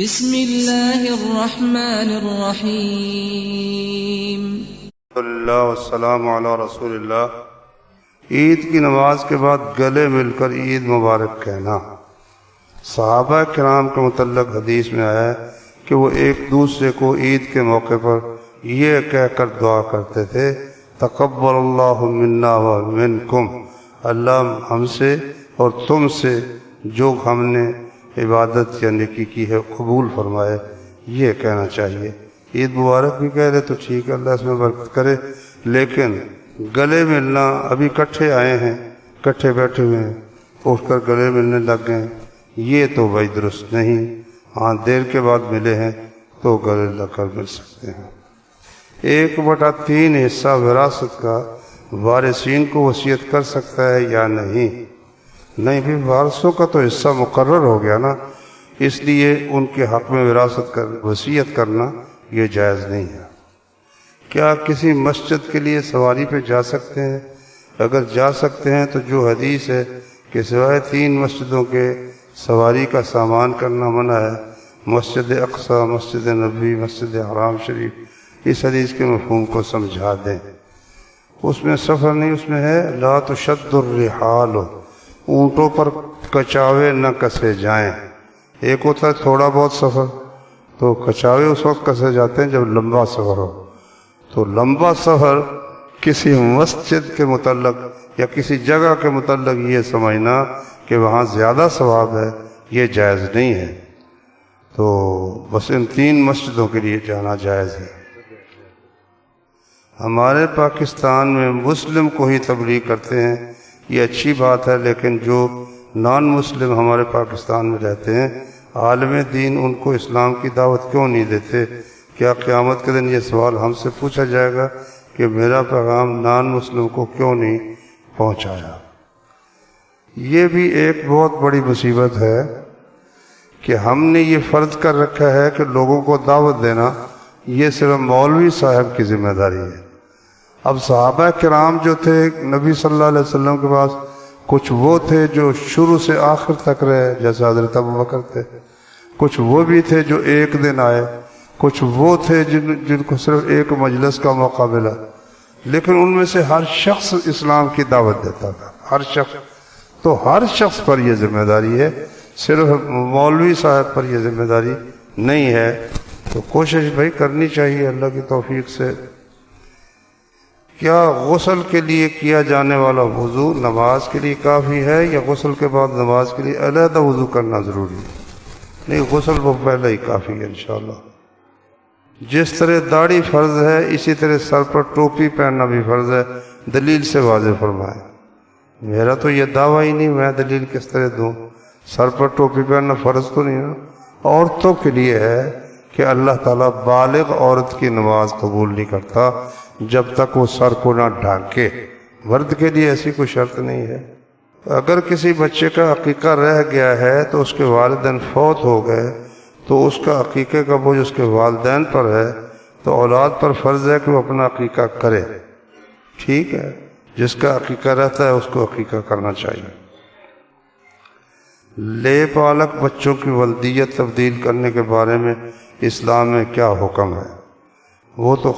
بسم اللہ الرحمن الرحیم۔ اللہ والسلام علی رسول اللہ۔ عید کی نماز کے بعد گلے مل کر عید مبارک کہنا۔ صحابہ کرام کے متعلق حدیث میں آیا ہے کہ وہ ایک دوسرے کو عید کے موقع پر یہ کہہ کر دعا کرتے تھے، تقبل اللہ منا و منکم، اللہ ہم سے اور تم سے جو ہم نے عبادت یا نیکی کی ہے قبول فرمائے، یہ کہنا چاہیے۔ عید مبارک بھی کہہ رہے تو ٹھیک ہے، اللہ اس میں برکت کرے، لیکن گلے ملنا، ابھی کٹھے آئے ہیں، کٹھے بیٹھے ہوئے ہیں، اٹھ کر گلے ملنے لگ گئے، یہ تو بھائی درست نہیں۔ ہاں دیر کے بعد ملے ہیں تو گلے لگ کر مل سکتے ہیں۔ 1/3 حصہ وراثت کا وارثین کو وصیت کر سکتا ہے یا نہیں؟ نہیں بھی، وارثوں کا تو حصہ مقرر ہو گیا نا، اس لیے ان کے حق میں وراثت کر وصیت کرنا یہ جائز نہیں ہے۔ کیا کسی مسجد کے لیے سواری پہ جا سکتے ہیں؟ اگر جا سکتے ہیں تو جو حدیث ہے کہ سوائے 3 مسجدوں کے سواری کا سامان کرنا منع ہے، مسجد اقصی، مسجد نبوی، مسجد حرام شریف، اس حدیث کے مفہوم کو سمجھا دیں۔ اس میں سفر نہیں، اس میں ہے لا تشد الرحال، اونٹوں پر کچاوے نہ کسے جائیں۔ ایک ہوتا ہے تھوڑا بہت سفر، تو کچاوے اس وقت کسے جاتے ہیں جب لمبا سفر ہو۔ تو لمبا سفر کسی مسجد کے متعلق یا کسی جگہ کے متعلق یہ سمجھنا کہ وہاں زیادہ ثواب ہے، یہ جائز نہیں ہے۔ تو بس ان 3 مسجدوں کے لیے جانا جائز ہے۔ ہمارے پاکستان میں مسلم کو ہی تبلیغ کرتے ہیں، یہ اچھی بات ہے، لیکن جو نان مسلم ہمارے پاکستان میں رہتے ہیں، عالم دین ان کو اسلام کی دعوت کیوں نہیں دیتے؟ کیا قیامت کے دن یہ سوال ہم سے پوچھا جائے گا کہ میرا پیغام نان مسلم کو کیوں نہیں پہنچایا؟ یہ بھی ایک بہت بڑی مصیبت ہے کہ ہم نے یہ فرض کر رکھا ہے کہ لوگوں کو دعوت دینا یہ صرف مولوی صاحب کی ذمہ داری ہے۔ اب صحابہ کرام جو تھے نبی صلی اللہ علیہ وسلم کے پاس، کچھ وہ تھے جو شروع سے آخر تک رہے، جیسے حضرت ابوبکر تھے، کچھ وہ بھی تھے جو ایک دن آئے، کچھ وہ تھے جن کو صرف ایک مجلس کا موقع ملا، لیکن ان میں سے ہر شخص اسلام کی دعوت دیتا تھا، ہر شخص۔ تو ہر شخص پر یہ ذمہ داری ہے، صرف مولوی صاحب پر یہ ذمہ داری نہیں ہے۔ تو کوشش بھائی کرنی چاہیے اللہ کی توفیق سے۔ کیا غسل کے لیے کیا جانے والا وضو نماز کے لیے کافی ہے یا غسل کے بعد نماز کے لیے علیحدہ وضو کرنا ضروری ہے؟ نہیں، غسل وہ پہلے ہی کافی ہے انشاءاللہ۔ جس طرح داڑھی فرض ہے اسی طرح سر پر ٹوپی پہننا بھی فرض ہے، دلیل سے واضح فرمائیں۔ میرا تو یہ دعویٰ ہی نہیں، میں دلیل کس طرح دوں؟ سر پر ٹوپی پہننا فرض تو نہیں نا۔ عورتوں کے لیے ہے کہ اللہ تعالیٰ بالغ عورت کی نماز قبول نہیں کرتا جب تک وہ سر کو نہ ڈھانکے۔ مرد کے لیے ایسی کوئی شرط نہیں ہے۔ اگر کسی بچے کا عقیقہ رہ گیا ہے تو اس کے والدین فوت ہو گئے تو اس کا عقیقے کا بوجھ اس کے والدین پر ہے، تو اولاد پر فرض ہے کہ وہ اپنا عقیقہ کرے، ٹھیک ہے؟ جس کا عقیقہ رہتا ہے اس کو عقیقہ کرنا چاہیے۔ لے پالک بچوں کی ولدیت تبدیل کرنے کے بارے میں اسلام میں کیا حکم ہے؟ وہ تو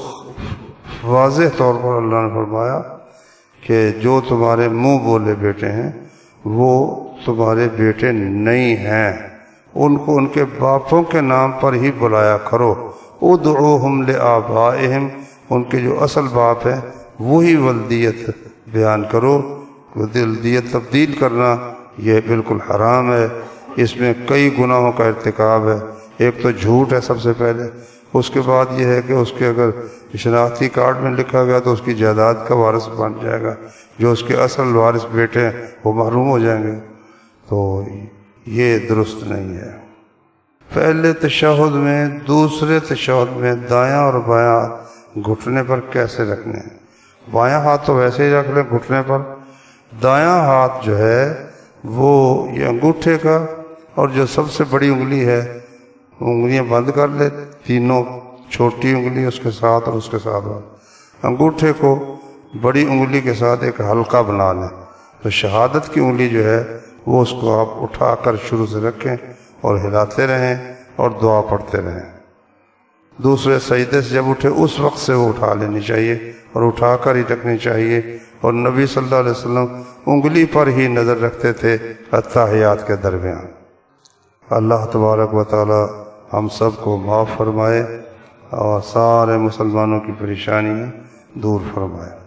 واضح طور پر اللہ نے فرمایا کہ جو تمہارے منہ بولے بیٹے ہیں وہ تمہارے بیٹے نہیں ہیں، ان کو ان کے باپوں کے نام پر ہی بلایا کرو۔ ادعوہم لآبائہم، ان کے جو اصل باپ ہیں وہی ولدیت بیان کرو۔ ولدیت تبدیل کرنا یہ بالکل حرام ہے، اس میں کئی گناہوں کا ارتکاب ہے۔ ایک تو جھوٹ ہے سب سے پہلے، اس کے بعد یہ ہے کہ اس کے اگر شناختی کارڈ میں لکھا گیا تو اس کی جائیداد کا وارث بن جائے گا، جو اس کے اصل وارث بیٹے ہیں وہ محروم ہو جائیں گے، تو یہ درست نہیں ہے۔ پہلے تشہد میں، دوسرے تشہد میں دایاں اور بایاں گھٹنے پر کیسے رکھنے ہیں؟ بایاں ہاتھ تو ویسے ہی رکھ لیں گھٹنے پر، دایاں ہاتھ جو ہے وہ یہ انگوٹھے کا اور جو سب سے بڑی انگلی ہے انگلیاں بند کر لے، تینوں، چھوٹی انگلی اس کے ساتھ اور اس کے ساتھ انگوٹھے کو بڑی انگلی کے ساتھ ایک حلقہ بنا لیں، تو شہادت کی انگلی جو ہے وہ اس کو آپ اٹھا کر شروع سے رکھیں اور ہلاتے رہیں اور دعا پڑھتے رہیں۔ دوسرے سجدے سے جب اٹھے اس وقت سے وہ اٹھا لینی چاہیے اور اٹھا کر ہی رکھنی چاہیے، اور نبی صلی اللہ علیہ وسلم انگلی پر ہی نظر رکھتے تھے اتحیات کے درمیان۔ اللہ تبارک و تعالی ہم سب کو معاف فرمائے اور سارے مسلمانوں کی پریشانیاں دور فرمائے۔